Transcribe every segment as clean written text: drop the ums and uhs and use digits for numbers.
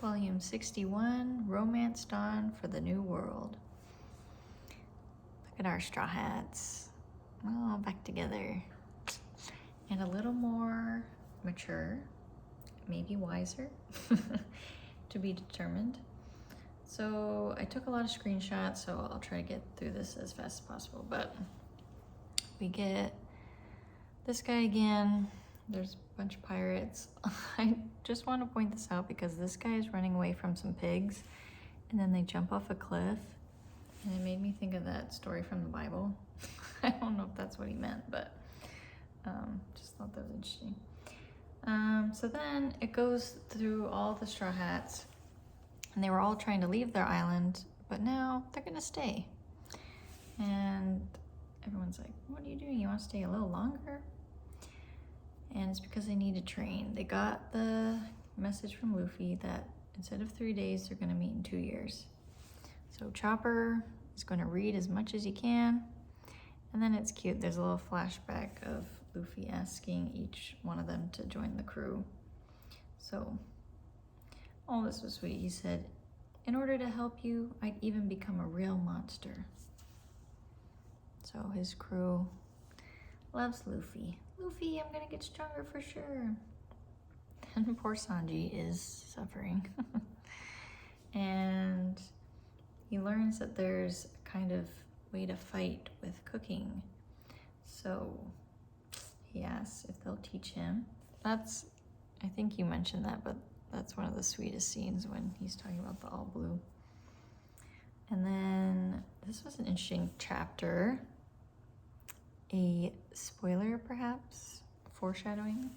Volume 61, Romance Dawn for the New World. Look at our Straw Hats. All back together. And a little more mature, maybe wiser, to be determined. So I took a lot of screenshots, so I'll try to get through this as fast as possible. But we get this guy again. There's a bunch of pirates. I just want to point this out because this guy is running away from some pigs and then they jump off a cliff, and it made me think of that story from the Bible. I don't know if that's what he meant, but just thought that was interesting. So then it goes through all the Straw Hats, and they were all trying to leave their island, but now they're gonna stay. And everyone's like, what are you doing? You want to stay a little longer? And it's because they need to train. They got the message from Luffy that instead of 3 days, they're gonna meet in 2 years. So Chopper is gonna read as much as he can. And then it's cute, there's a little flashback of Luffy asking each one of them to join the crew. So, oh, this was sweet. He said, in order to help you, I'd even become a real monster. So his crew loves Luffy. Luffy, I'm gonna get stronger for sure. And poor Sanji is suffering. And he learns that there's a kind of way to fight with cooking. So he asks if they'll teach him. That's, I think you mentioned that, but that's one of the sweetest scenes when he's talking about the all blue. And then this was an interesting chapter. A spoiler, perhaps? Foreshadowing?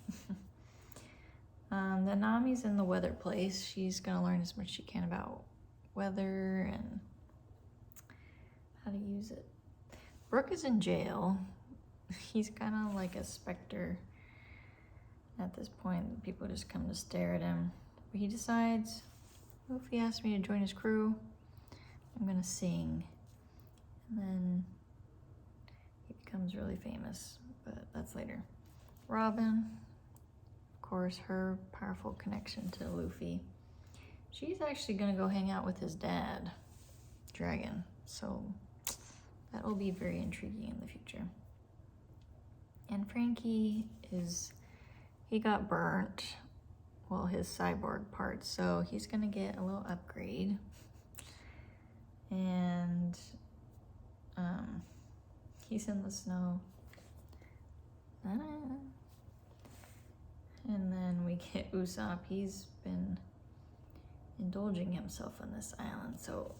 The Nami's in the weather place. She's gonna learn as much as she can about weather and how to use it. Brook is in jail. He's kind of like a specter at this point. People just come to stare at him. But he decides, well, if he asks me to join his crew, I'm gonna sing. And then he becomes really famous, but that's later. Robin, of course, her powerful connection to Luffy. She's actually gonna go hang out with his dad, Dragon. So that will be very intriguing in the future. And Frankie he got burnt, well, his cyborg parts, so he's gonna get a little upgrade. And he's in the snow. And then we get Usopp. He's been indulging himself on this island, so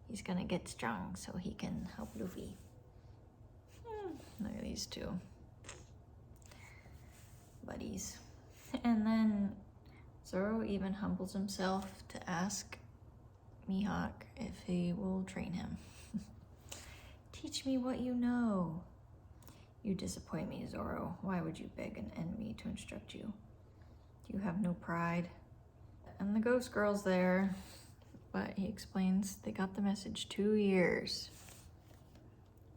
he's gonna get strong so he can help Luffy. Look at these two buddies. And then Zoro even humbles himself to ask Mihawk if he will train him. Teach me what you know. You disappoint me, Zoro. Why would you beg an enemy to instruct you? You have no pride. And the ghost girl's there, but he explains they got the message 2 years.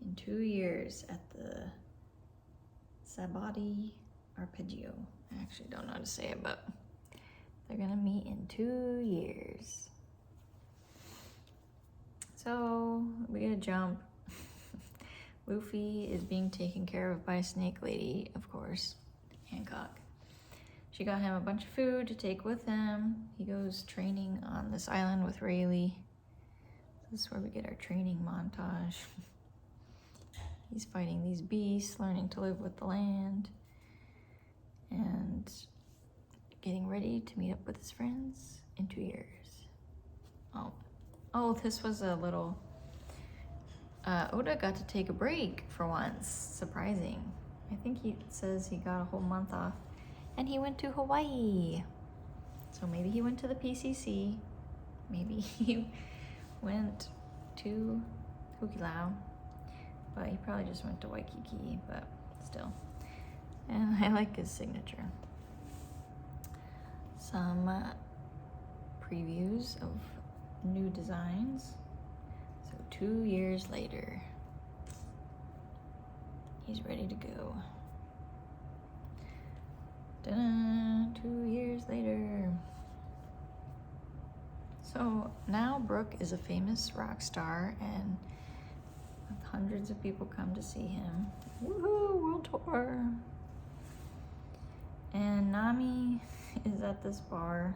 In 2 years at the Sabati Arpeggio. I actually don't know how to say it, but they're gonna meet in 2 years. So we get a jump. Luffy is being taken care of by a snake lady, of course, Hancock. She got him a bunch of food to take with him. He goes training on this island with Rayleigh. This is where we get our training montage. He's fighting these beasts, learning to live with the land, and getting ready to meet up with his friends in 2 years. Oh, this was a little... Oda got to take a break for once. Surprising. I think he says he got a whole month off, and he went to Hawaii. So maybe he went to the PCC. Maybe he went to Hukilau. But he probably just went to Waikiki, but still. And I like his signature. Some previews of new designs. So 2 years later, he's ready to go. Ta-da! 2 years later. So now Brooke is a famous rock star and hundreds of people come to see him. Woohoo, world tour. And Nami is at this bar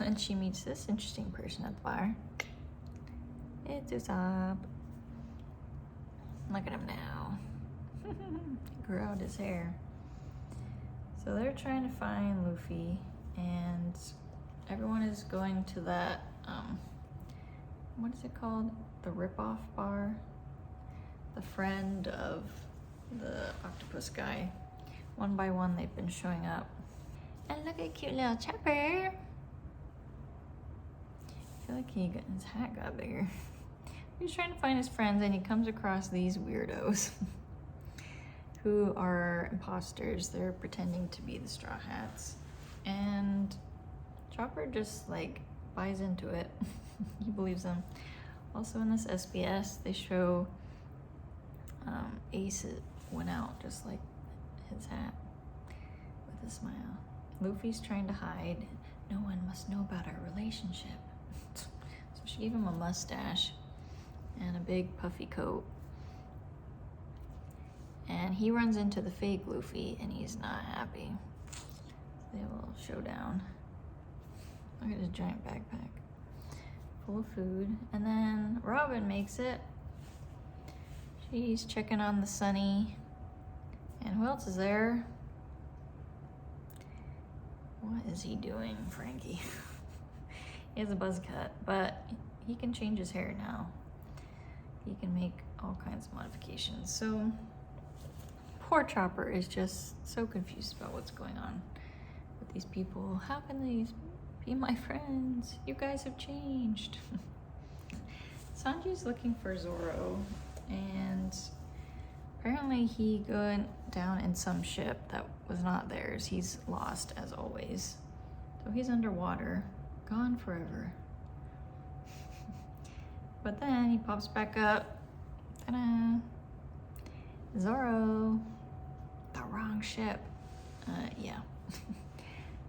and she meets this interesting person at the bar. It's Usopp. Look at him now. He grew out his hair. So they're trying to find Luffy and everyone is going to that, what is it called? The rip-off bar? The friend of the octopus guy. One by one they've been showing up. And look at cute little Chopper. I feel like his hat got bigger. He's trying to find his friends and he comes across these weirdos who are imposters. They're pretending to be the Strawhats. And Chopper just like buys into it. He believes them. Also in this SBS, they show Ace went out just like his hat with a smile. Luffy's trying to hide. No one must know about our relationship. So she gave him a mustache and a big puffy coat. And he runs into the fake Luffy and he's not happy. They have a little showdown. Look at his giant backpack full of food. And then Robin makes it. She's checking on the Sunny. And who else is there? What is he doing, Frankie? He has a buzz cut, but he can change his hair now. He can make all kinds of modifications. So poor Chopper is just so confused about what's going on with these people. How can these be my friends? You guys have changed. Sanji's looking for Zoro, and apparently he went down in some ship that was not theirs. He's lost as always. So he's underwater, gone forever. But then he pops back up. Ta-da! Zoro. The wrong ship. Yeah.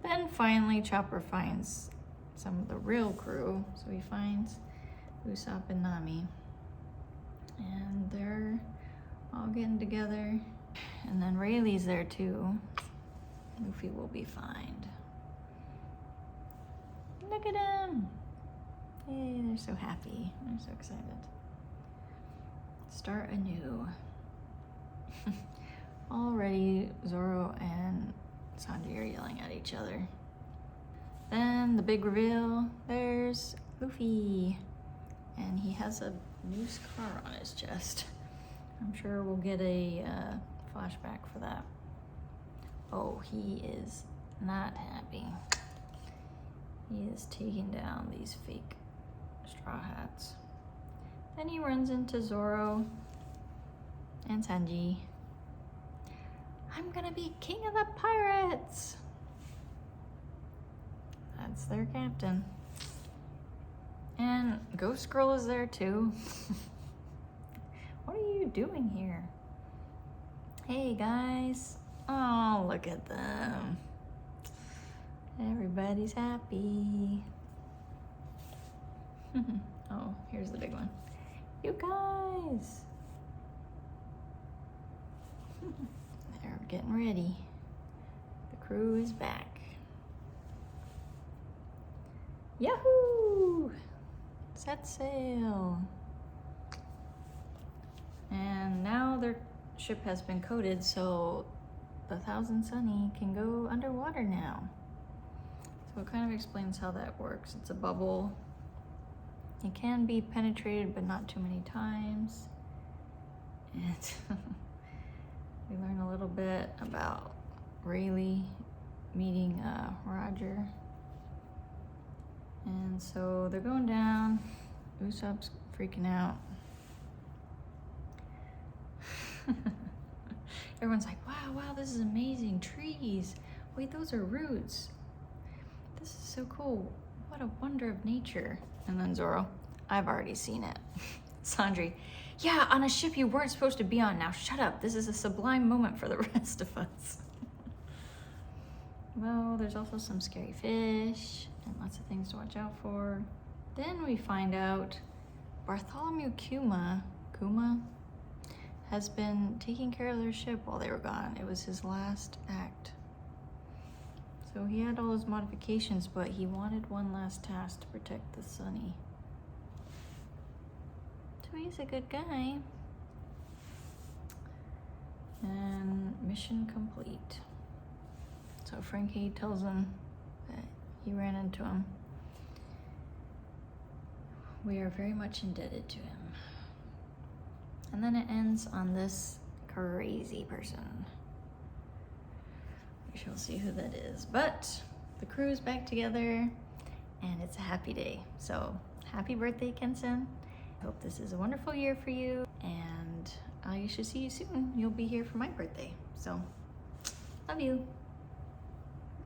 Then finally Chopper finds some of the real crew. So he finds Usopp and Nami. And they're all getting together. And then Rayleigh's there too. Luffy will be fined. Look at him! Yay, they're so happy. They're so excited. Start anew. Already Zoro and Sanji are yelling at each other. Then the big reveal, there's Luffy. And he has a new scar on his chest. I'm sure we'll get a flashback for that. Oh, he is not happy. He is taking down these fake Strawhats. Then he runs into Zoro and Sanji. I'm gonna be king of the pirates! That's their captain. And Ghost Girl is there too. What are you doing here? Hey guys. Oh, look at them. Everybody's happy. Oh, here's the big one. You guys. They're getting ready. The crew is back. Yahoo! Set sail. And now their ship has been coated, so the Thousand Sunny can go underwater now. So it kind of explains how that works. It's a bubble. It can be penetrated, but not too many times. And we learn a little bit about Rayleigh meeting Roger. And so they're going down. Usopp's freaking out. Everyone's like, wow, this is amazing. Trees. Wait, those are roots. This is so cool. What a wonder of nature. And then Zoro, I've already seen it. Sanji, yeah, on a ship you weren't supposed to be on. Now shut up. This is a sublime moment for the rest of us. Well, there's also some scary fish and lots of things to watch out for. Then we find out Bartholomew Kuma has been taking care of their ship while they were gone. It was his last act. So he had all those modifications, but he wanted one last task to protect the Sunny. So he's a good guy. And mission complete. So Frankie tells him that he ran into him. We are very much indebted to him. And then it ends on this crazy person. We shall see who that is. But the crew is back together and it's a happy day. So happy birthday, Kenson. I hope this is a wonderful year for you, and I should see you soon. You'll be here for my birthday. So love you.